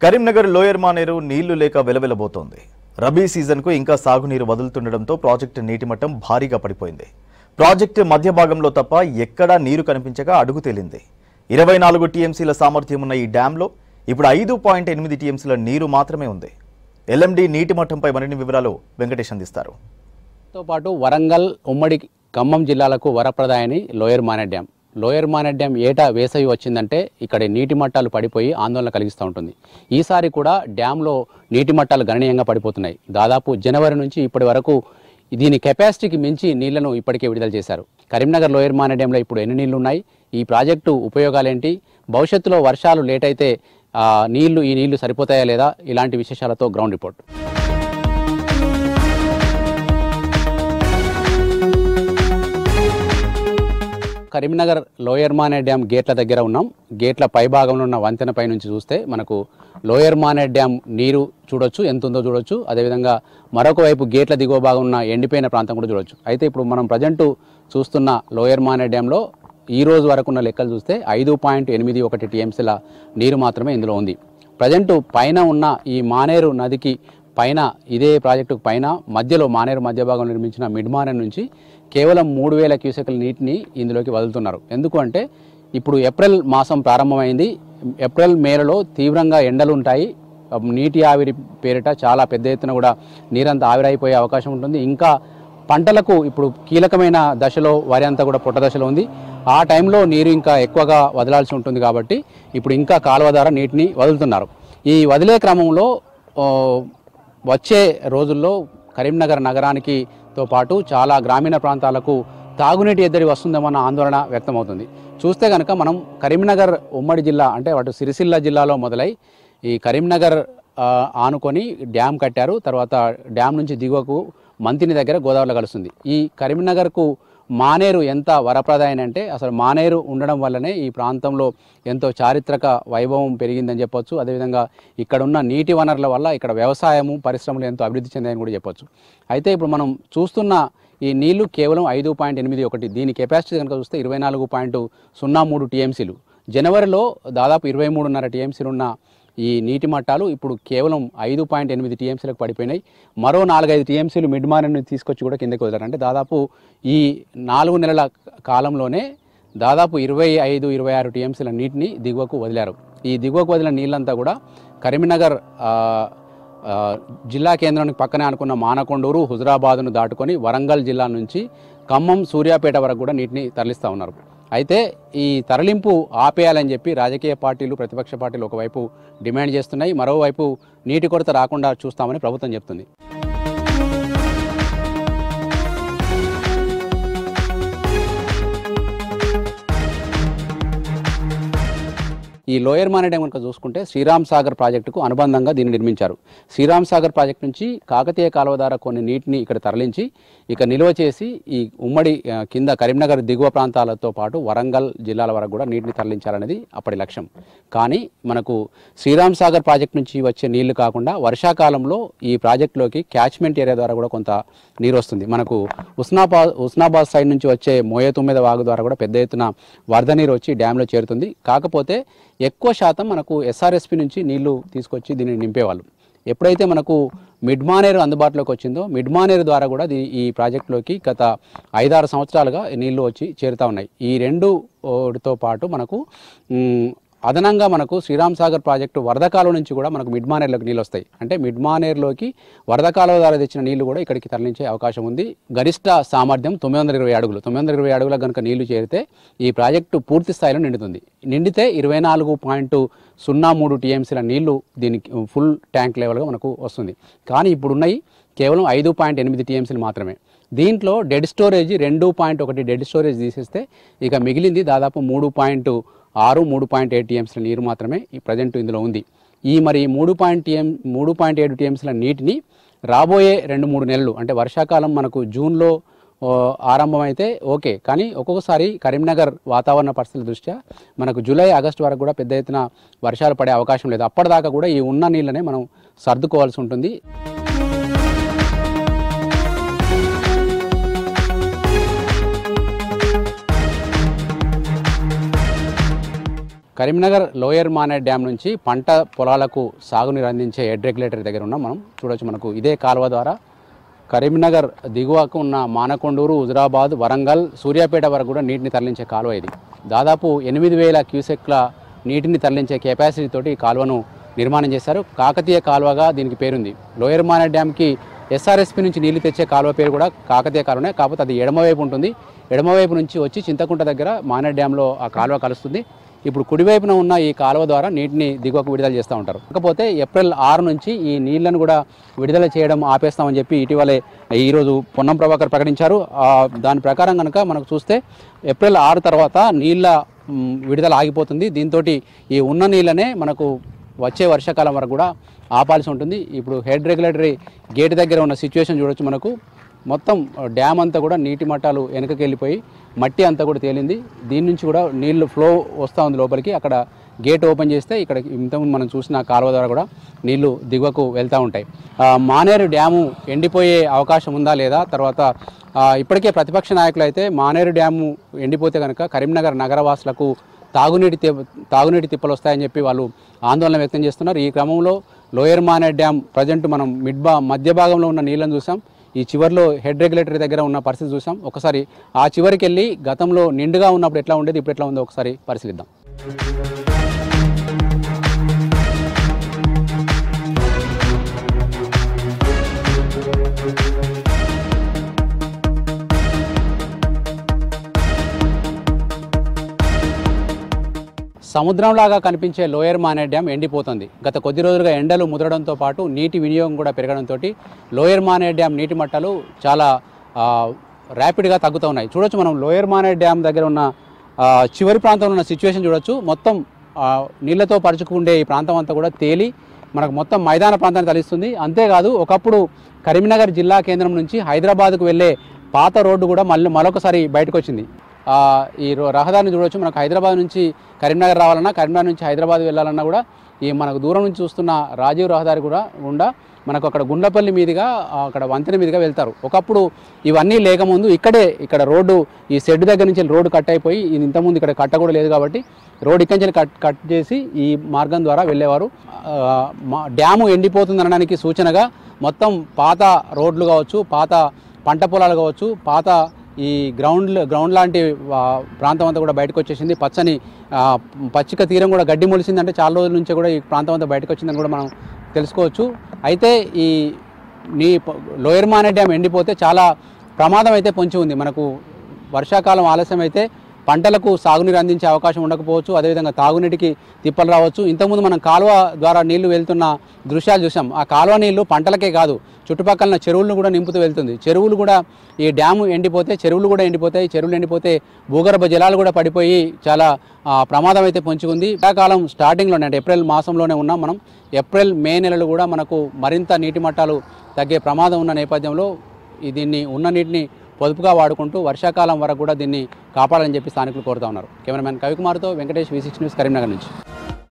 Karimnagar lower Maneru నీళ్లు లేక వెలవెలబోతోంది. రబీ సీజన్కు ఇంకా సాగునీరు వదులుతుండటంతో ప్రాజెక్టు నీటి మట్టం భారీగా పడిపోయింది. ప్రాజెక్టు మధ్య భాగంలో తప్ప ఎక్కడా నీరు కనిపించక అడుగు తేలింది. 24 టీఎంసీల సామర్థ్యం ఉన్న ఈ డ్యాంలో ఇప్పుడు 5.8 టీఎంసీల నీరు మాత్రమే ఉంది. ఎల్ఎండి నీటి మట్టంపై మరిన్ని వివరాలు వెంకటేష్ అందిస్తారు. తో పాటు వరంగల్, ఉమ్మడి ఖమ్మం జిల్లాలకు వరప్రదాయని lower Maner dam. Lower Maner dam ఏటా వేసవి వచ్చిందంటే ఇక్కడ నీటి మట్టాలు పడిపోయి ఆందోళన కలిగిస్తూ ఉంటుంది. ఈసారి కూడా డ్యాంలో నీటి మట్టాలు గణనీయంగా పడిపోతున్నాయి. దాదాపు జనవరి నుంచి ఇప్పటి వరకు దీని కెపాసిటీకి మించి నీళ్లను ఇప్పటికే విడుదల చేశారు. కరీంనగర్ లోయర్ మానేర్ డ్యాంలో ఇప్పుడు ఎన్ని నీళ్లు ఉన్నాయి, ఈ ప్రాజెక్టు ఉపయోగాలేంటి, భవిష్యత్తులో వర్షాలు లేట్ అయితే ఈ నీళ్లు సరిపోతాయా లేదా, ఇలాంటి విశేషాలతో ground report. Karimnagar lower Maner dam గేట్ల దగ్గర ఉన్నాం. గేట్ల పై భాగంలో ఉన్న వంతెనపై నుంచి చూస్తే మనకు లోయర్ మానేర్ డ్యాం నీరు చూడొచ్చు, ఎంత ఉందో చూడొచ్చు. అదేవిధంగా మరొక వైపు గేట్ల దిగువ భాగం ఉన్న ఎండిపోయిన ప్రాంతం కూడా చూడొచ్చు. అయితే ఇప్పుడు మనం ప్రజెంట్ చూస్తున్న లోయర్ మానేర్ డ్యాంలో ఈ రోజు వరకు ఉన్న లెక్కలు చూస్తే 5.81 టీఎంసీల నీరు మాత్రమే ఇందులో ఉంది. ప్రజెంట్ పైన ఉన్న ఈ మానేరు నదికి పైన, ఇదే ప్రాజెక్టుకు పైన మధ్యలో మానేరు మధ్య భాగంలో నిర్మించిన మిడ్ మానేర్ నుంచి కేవలం 3000 క్యూసెక్ల నీటిని ఇందులోకి వదులుతున్నారు. ఎందుకు అంటే ఇప్పుడు ఏప్రిల్ మాసం ప్రారంభమైంది. ఏప్రిల్ మేలలో తీవ్రంగా ఎండలు ఉంటాయి. నీటి ఆవిరి పేరిట చాలా పెద్ద ఎత్తున కూడా నీరంతా ఆవిరైపోయే అవకాశం ఉంటుంది. ఇంకా పంటలకు ఇప్పుడు కీలకమైన దశలో వరి అంతా కూడా పొట్ట దశలో ఉంది. ఆ టైంలో నీరు ఇంకా ఎక్కువగా వదలాల్సి ఉంటుంది. కాబట్టి ఇప్పుడు ఇంకా కాలువ ద్వారా నీటిని వదులుతున్నారు. ఈ వదిలే క్రమంలో వచ్చే రోజుల్లో కరీంనగర్ నగరానికి తో పాటు చాలా గ్రామీణ ప్రాంతాలకు తాగునీటి ఎద్దడి వస్తుందేమన్న ఆందోళన వ్యక్తమవుతుంది. చూస్తే కనుక మనం కరీంనగర్ ఉమ్మడి జిల్లా అంటే అటు సిరిసిల్ల జిల్లాలో మొదలై ఈ కరీంనగర్ ఆనుకొని డ్యామ్ కట్టారు. తర్వాత డ్యామ్ నుంచి దిగువకు మంతిని దగ్గర గోదావరిలో కలుస్తుంది. ఈ కరీంనగర్కు మానేరు ఎంత వరప్రదాయని అంటే అసలు మానేరు ఉండడం వల్లనే ఈ ప్రాంతంలో ఎంతో చారిత్రక వైభవం పెరిగిందని చెప్పొచ్చు. అదేవిధంగా ఇక్కడ ఉన్న నీటి వనరుల వల్ల ఇక్కడ వ్యవసాయము, పరిశ్రమలు ఎంతో అభివృద్ధి చెందాయని కూడా చెప్పొచ్చు. అయితే ఇప్పుడు మనం చూస్తున్న ఈ నీళ్లు కేవలం 5.81, దీని కెపాసిటీ కనుక చూస్తే 24.03 టీఎంసీలు. జనవరిలో దాదాపు 23.5 టీఎంసీలు ఉన్న ఈ నీటి మట్టాలు ఇప్పుడు కేవలం 5.8 టీఎంసీలకు పడిపోయినాయి. మరో 4-5 టీఎంసీలు మిడ్ మానేర్ని తీసుకొచ్చి కూడా కిందకి వదిలారు. అంటే దాదాపు ఈ 4 నెలల కాలంలోనే దాదాపు 25-26 టీఎంసీల నీటిని దిగువకు వదిలారు. ఈ దిగువకు వదిలిన నీళ్ళంతా కూడా కరీంనగర్ జిల్లా కేంద్రానికి పక్కనే అనుకున్న మానకొండూరు, హుజరాబాద్ను దాటుకొని వరంగల్ జిల్లా నుంచి ఖమ్మం, సూర్యాపేట వరకు కూడా నీటిని తరలిస్తూ ఉన్నారు. అయితే ఈ తరలింపు ఆపేయాలని చెప్పి రాజకీయ పార్టీలు, ప్రతిపక్ష పార్టీలు ఒకవైపు డిమాండ్ చేస్తున్నాయి. మరోవైపు నీటి కొరత రాకుండా చూస్తామని ప్రభుత్వం చెప్తుంది. ఈ లోయర్ మానేర్ డ్యాం కనుక చూసుకుంటే శ్రీరామ్ సాగర్ ప్రాజెక్టుకు అనుబంధంగా దీన్ని నిర్మించారు. శ్రీరామ్ సాగర్ ప్రాజెక్టు నుంచి కాకతీయ కాలువ ద్వారా కొన్ని నీటిని ఇక్కడ తరలించి ఇక నిల్వ చేసి ఈ ఉమ్మడి కింద కరీంనగర్ దిగువ ప్రాంతాలతో పాటు వరంగల్ జిల్లాల వరకు కూడా నీటిని తరలించాలనేది అప్పటి లక్ష్యం. కానీ మనకు శ్రీరామ్ సాగర్ ప్రాజెక్టు నుంచి వచ్చే నీళ్లు కాకుండా వర్షాకాలంలో ఈ ప్రాజెక్టులోకి క్యాచ్మెంట్ ఏరియా ద్వారా కూడా కొంత నీరు వస్తుంది. మనకు ఉస్నాబాద్ సైడ్ నుంచి వచ్చే మోయతుమ్మెద వాగు ద్వారా కూడా పెద్ద ఎత్తున వరద నీరు వచ్చి డ్యాంలో చేరుతుంది. కాకపోతే ఎక్కువ శాతం మనకు ఎస్ఆర్ఎస్పి నుంచి నీళ్లు తీసుకొచ్చి దీన్ని నింపేవాళ్ళు. ఎప్పుడైతే మనకు మిడ్ మానేరు అందుబాటులోకి వచ్చిందో మిడ్ మానేరు ద్వారా కూడా ఈ ప్రాజెక్టులోకి గత 5-6 సంవత్సరాలుగా నీళ్లు వచ్చి చేరుతూ ఉన్నాయి. ఈ రెండుతో పాటు మనకు అదనంగా మనకు శ్రీరామ్ సాగర్ ప్రాజెక్టు వరదకాలం నుంచి కూడా మనకు మిడ్ మానేర్లోకి నీళ్ళు వస్తాయి. అంటే మిడ్ మానేర్లోకి వరదకాలం ద్వారా తెచ్చిన నీళ్లు కూడా ఇక్కడికి తరలించే అవకాశం ఉంది. గరిష్ట సామర్థ్యం 920 అడుగులు. 920 అడుగులకు కనుక నీళ్లు చేరితే ఈ ప్రాజెక్టు పూర్తి స్థాయిలో నిండుతుంది. నిండితే 24.03 టీఎంసీల నీళ్లు దీనికి ఫుల్ ట్యాంక్ లెవెల్గా మనకు వస్తుంది. కానీ ఇప్పుడున్నవి కేవలం 5.8 టీఎంసీలు మాత్రమే. దీంట్లో డెడ్ స్టోరేజ్ 2.1 డెడ్ స్టోరేజ్ తీసేస్తే ఇక మిగిలింది దాదాపు 3.8 టీఎంసీల నీరు మాత్రమే ఈ ప్రజెంట్ ఇందులో ఉంది. ఈ మరి 3.7 టీఎంసీల నీటిని రాబోయే 2-3 నెలలు అంటే వర్షాకాలం మనకు జూన్లో ఆరంభమైతే ఓకే, కానీ ఒక్కొక్కసారి కరీంనగర్ వాతావరణ పరిస్థితుల దృష్ట్యా మనకు జూలై, ఆగస్టు వరకు కూడా పెద్ద ఎత్తున వర్షాలు పడే అవకాశం లేదు. అప్పటిదాకా కూడా ఈ ఉన్న నీళ్ళనే మనం సర్దుకోవాల్సి ఉంటుంది. కరీంనగర్ లోయర్ మానేర్ డ్యామ్ నుంచి పంట పొలాలకు సాగునీరు అందించే హెడ్ రెగ్యులేటర్ దగ్గర ఉన్నాం మనం. చూడొచ్చు మనకు ఇదే కాలువ ద్వారా కరీంనగర్ దిగువకు ఉన్న మానకొండూరు, హుజురాబాద్, వరంగల్, సూర్యాపేట వరకు కూడా నీటిని తరలించే కాలువ ఇది. దాదాపు 8,000 క్యూసెక్ల నీటిని తరలించే కెపాసిటీ తోటి ఈ కాలువను నిర్మాణం చేశారు. కాకతీయ కాలువగా దీనికి పేరుంది. లోయర్ మానేర్ డ్యామ్కి ఎస్ఆర్ఎస్పి నుంచి నీళ్లు తెచ్చే కాలువ పేరు కూడా కాకతీయ కాలువనే, కాకపోతే అది ఎడమవైపు ఉంటుంది. ఎడమవైపు నుంచి వచ్చి చింతకుంట దగ్గర మానేర్ డ్యాంలో ఆ కాలువ కలుస్తుంది. ఇప్పుడు కుడివైపున ఉన్న ఈ కాలువ ద్వారా నీటిని దిగువకు విడుదల చేస్తూ ఉంటారు. కాకపోతే ఏప్రిల్ 6 నుంచి ఈ నీళ్లను కూడా విడుదల చేయడం ఆపేస్తామని చెప్పి ఇటీవలే ఈరోజు పొన్నం ప్రభాకర్ ప్రకటించారు. దాని ప్రకారం కనుక మనకు చూస్తే ఏప్రిల్ 6 తర్వాత నీళ్ల విడుదల ఆగిపోతుంది. దీంతో ఈ ఉన్న నీళ్ళనే మనకు వచ్చే వర్షాకాలం వరకు కూడా ఆపాల్సి ఉంటుంది. ఇప్పుడు హెడ్ రెగ్యులేటరీ గేట్ దగ్గర ఉన్న సిచ్యువేషన్ చూడొచ్చు. మనకు మొత్తం డ్యామ్ అంతా కూడా నీటి మట్టాలు వెనకకి వెళ్ళిపోయి మట్టి అంతా కూడా తేలింది. దీని నుంచి కూడా నీళ్లు ఫ్లో వస్తూ ఉంది లోపలికి. అక్కడ గేట్ ఓపెన్ చేస్తే ఇక్కడ ఇంతకుముందు మనం చూసిన కాలువ ద్వారా కూడా నీళ్లు దిగువకు వెళ్తూ ఉంటాయి. మానేరు డ్యాము ఎండిపోయే అవకాశం ఉందా లేదా, తర్వాత ఇప్పటికే ప్రతిపక్ష నాయకులు అయితే మానేరు డ్యాము ఎండిపోతే కనుక కరీంనగర్ నగరవాసులకు తాగునీటి తిప్పలు వస్తాయని చెప్పి వాళ్ళు ఆందోళన వ్యక్తం చేస్తున్నారు. ఈ క్రమంలో లోయర్ మానేర్ డ్యామ్ ప్రజెంట్ మనం మధ్య భాగంలో ఉన్న నీళ్ళని చూసాం. ఈ చివరిలో హెడ్ రెగ్యులేటరీ దగ్గర ఉన్న పరిస్థితి చూసాం. ఒకసారి ఆ చివరికి వెళ్ళి గతంలో నిండుగా ఉన్నప్పుడు ఎట్లా ఉండేది, ఇప్పుడు ఎట్లా ఉందో ఒకసారి పరిశీలిద్దాం. సముద్రంలాగా కనిపించే లోయర్ మానేర్ డ్యామ్ ఎండిపోతుంది. గత కొద్ది రోజులుగా ఎండలు ముదరడంతో పాటు నీటి వినియోగం కూడా పెరగడంతో లోయర్ మానేర్ డ్యామ్ నీటి మట్టాలు చాలా ర్యాపిడ్గా తగ్గుతూ ఉన్నాయి. చూడొచ్చు మనం లోయర్ మానేర్ డ్యామ్ దగ్గర ఉన్న చివరి ప్రాంతంలో ఉన్న సిచ్యువేషన్ చూడొచ్చు. మొత్తం నీళ్లతో పరుచుకుండే ఈ ప్రాంతం అంతా కూడా తేలి మనకు మొత్తం మైదాన ప్రాంతాన్ని తలిస్తుంది. అంతేకాదు ఒకప్పుడు కరీంనగర్ జిల్లా కేంద్రం నుంచి హైదరాబాద్కు వెళ్ళే పాత రోడ్డు కూడా మరొకసారి బయటకు వచ్చింది. ఈ రహదారిని చూడవచ్చు. మనకు హైదరాబాద్ నుంచి కరీంనగర్ రావాలన్నా, కరీంనగర్ నుంచి హైదరాబాద్ వెళ్ళాలన్నా కూడా ఈ మనకు దూరం నుంచి చూస్తున్న రాజీవ్ రహదారి కూడా గుండా మనకు అక్కడ గుండ్లపల్లి మీదుగా అక్కడ వంతెన మీదుగా వెళ్తారు. ఒకప్పుడు ఇవన్నీ లేకముందు ఇక్కడ రోడ్డు ఈ షెడ్ దగ్గర నుంచి రోడ్డు కట్ అయిపోయి ఇంతకుముందు ఇక్కడ కట్ట కూడా లేదు కాబట్టి రోడ్డు ఇక్కడి నుంచి కట్ చేసి ఈ మార్గం ద్వారా వెళ్ళేవారు. డ్యాము ఎండిపోతుంది అనడానికి సూచనగా మొత్తం పాత రోడ్లు కావచ్చు, పాత పంట పొలాలు కావచ్చు, పాత ఈ గ్రౌండ్ లాంటి ప్రాంతం అంతా కూడా బయటకు వచ్చేసింది. పచ్చిక తీరం కూడా గడ్డి మొలిసిందంటే చాలా రోజుల నుంచి కూడా ఈ ప్రాంతం అంతా బయటకు వచ్చిందని కూడా మనం తెలుసుకోవచ్చు. అయితే ఈ లోయర్ మానేర్ డ్యామ్ ఎండిపోతే చాలా ప్రమాదం అయితే పొంచి ఉంది. మనకు వర్షాకాలం ఆలస్యం అయితే పంటలకు సాగునీరు అందించే అవకాశం ఉండకపోవచ్చు. అదేవిధంగా తాగునీటికి తిప్పలు రావచ్చు. ఇంతకుముందు మనం కాలువ ద్వారా నీళ్లు వెళ్తున్న దృశ్యాలు చూసాం. ఆ కాలువ నీళ్లు పంటలకే కాదు చుట్టుపక్కల చెరువులను కూడా నింపుతూ వెళ్తుంది. చెరువులు కూడా ఈ డ్యాము ఎండిపోతే చెరువులు కూడా ఎండిపోతాయి. చెరువులు ఎండిపోతే భూగర్భ జలాలు కూడా పడిపోయి చాలా ప్రమాదం అయితే పొంచి ఉంది. ఎండాకాలం స్టార్టింగ్లోనే అంటే ఏప్రిల్ మాసంలోనే ఉన్నాం మనం. ఏప్రిల్ మే నెలలు కూడా మనకు మరింత నీటి మట్టాలు తగ్గే ప్రమాదం ఉన్న నేపథ్యంలో దీన్ని ఉన్న నీటిని పొదుపుగా వాడుకుంటూ వర్షాకాలం వరకు కూడా దీన్ని కాపాడాలని చెప్పి స్థానికులు కోరుతా ఉన్నారు. కెమెరామెన్ కవికుమార్తో వెంకటేష్, V6 న్యూస్, కరీంనగర్ నుంచి.